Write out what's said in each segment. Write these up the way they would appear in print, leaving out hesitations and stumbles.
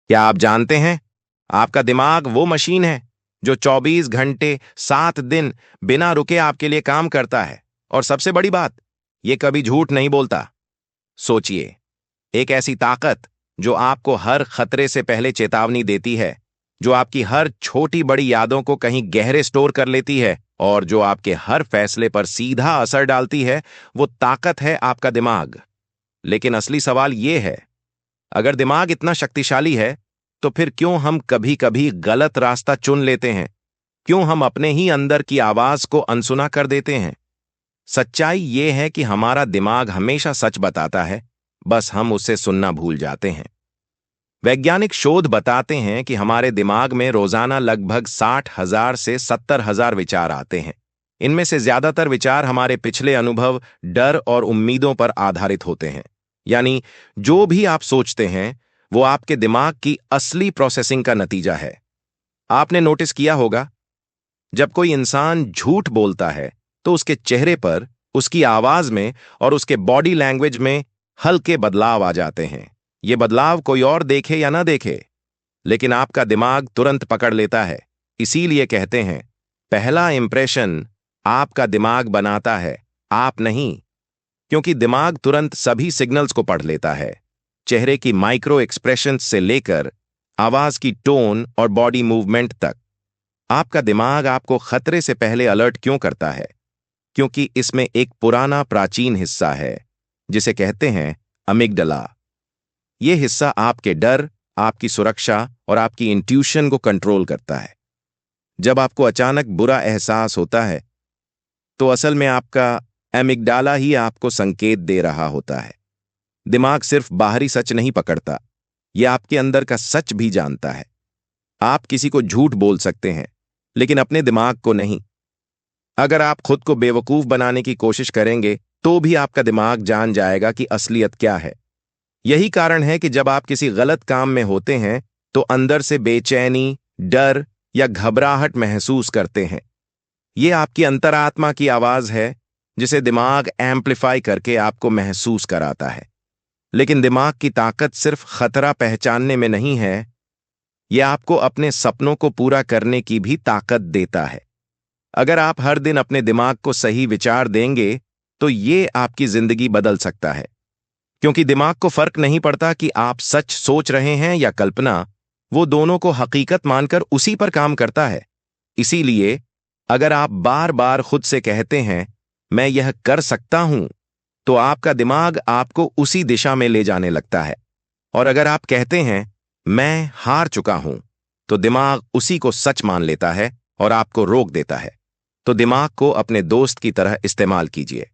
क्या आप जानते हैं, आपका दिमाग वो मशीन है जो 24 घंटे 7 दिन बिना रुके आपके लिए काम करता है। और सबसे बड़ी बात, ये कभी झूठ नहीं बोलता। सोचिए, एक ऐसी ताकत जो आपको हर खतरे से पहले चेतावनी देती है, जो आपकी हर छोटी बड़ी यादों को कहीं गहरे स्टोर कर लेती है और जो आपके हर फैसले पर सीधा असर डालती है, वो ताकत है आपका दिमाग। लेकिन असली सवाल ये है, अगर दिमाग इतना शक्तिशाली है, तो फिर क्यों हम कभी कभी गलत रास्ता चुन लेते हैं? क्यों हम अपने ही अंदर की आवाज को अनसुना कर देते हैं? सच्चाई ये है कि हमारा दिमाग हमेशा सच बताता है, बस हम उसे सुनना भूल जाते हैं। वैज्ञानिक शोध बताते हैं कि हमारे दिमाग में रोजाना लगभग 60,000 से 70,000 विचार आते हैं। इनमें से ज्यादातर विचार हमारे पिछले अनुभव, डर और उम्मीदों पर आधारित होते हैं। यानी जो भी आप सोचते हैं, वो आपके दिमाग की असली प्रोसेसिंग का नतीजा है। आपने नोटिस किया होगा, जब कोई इंसान झूठ बोलता है, तो उसके चेहरे पर, उसकी आवाज में और उसके बॉडी लैंग्वेज में हल्के बदलाव आ जाते हैं। ये बदलाव कोई और देखे या ना देखे, लेकिन आपका दिमाग तुरंत पकड़ लेता है। इसीलिए कहते हैं, पहला इंप्रेशन आपका दिमाग बनाता है, आप नहीं। क्योंकि दिमाग तुरंत सभी सिग्नल्स को पढ़ लेता है, चेहरे की माइक्रो एक्सप्रेशंस से लेकर आवाज की टोन और बॉडी मूवमेंट तक। आपका दिमाग आपको खतरे से पहले अलर्ट क्यों करता है? क्योंकि इसमें एक पुराना प्राचीन हिस्सा है, जिसे कहते हैं अमिगडला। यह हिस्सा आपके डर, आपकी सुरक्षा और आपकी इंट्यूशन को कंट्रोल करता है। जब आपको अचानक बुरा एहसास होता है, तो असल में आपका एमिगडाला ही आपको संकेत दे रहा होता है। दिमाग सिर्फ बाहरी सच नहीं पकड़ता, यह आपके अंदर का सच भी जानता है। आप किसी को झूठ बोल सकते हैं, लेकिन अपने दिमाग को नहीं। अगर आप खुद को बेवकूफ बनाने की कोशिश करेंगे, तो भी आपका दिमाग जान जाएगा कि असलियत क्या है। यही कारण है कि जब आप किसी गलत काम में होते हैं, तो अंदर से बेचैनी, डर या घबराहट महसूस करते हैं। यह आपकी अंतरात्मा की आवाज है, जिसे दिमाग एम्पलीफाई करके आपको महसूस कराता है। लेकिन दिमाग की ताकत सिर्फ खतरा पहचानने में नहीं है, यह आपको अपने सपनों को पूरा करने की भी ताकत देता है। अगर आप हर दिन अपने दिमाग को सही विचार देंगे, तो यह आपकी जिंदगी बदल सकता है। क्योंकि दिमाग को फर्क नहीं पड़ता कि आप सच सोच रहे हैं या कल्पना, वो दोनों को हकीकत मानकर उसी पर काम करता है। इसीलिए अगर आप बार बार खुद से कहते हैं, मैं यह कर सकता हूं, तो आपका दिमाग आपको उसी दिशा में ले जाने लगता है। और अगर आप कहते हैं, मैं हार चुका हूं, तो दिमाग उसी को सच मान लेता है और आपको रोक देता है। तो दिमाग को अपने दोस्त की तरह इस्तेमाल कीजिए,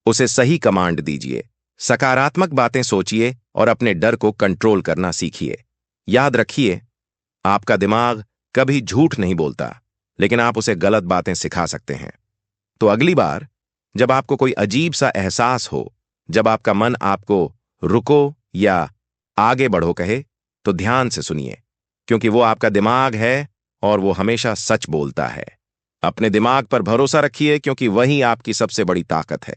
उसे सही कमांड दीजिए, सकारात्मक बातें सोचिए और अपने डर को कंट्रोल करना सीखिए। याद रखिए, आपका दिमाग कभी झूठ नहीं बोलता, लेकिन आप उसे गलत बातें सिखा सकते हैं। तो अगली बार जब आपको कोई अजीब सा एहसास हो, जब आपका मन आपको रुको या आगे बढ़ो कहे, तो ध्यान से सुनिए, क्योंकि वो आपका दिमाग है और वो हमेशा सच बोलता है। अपने दिमाग पर भरोसा रखिए, क्योंकि वही आपकी सबसे बड़ी ताकत है।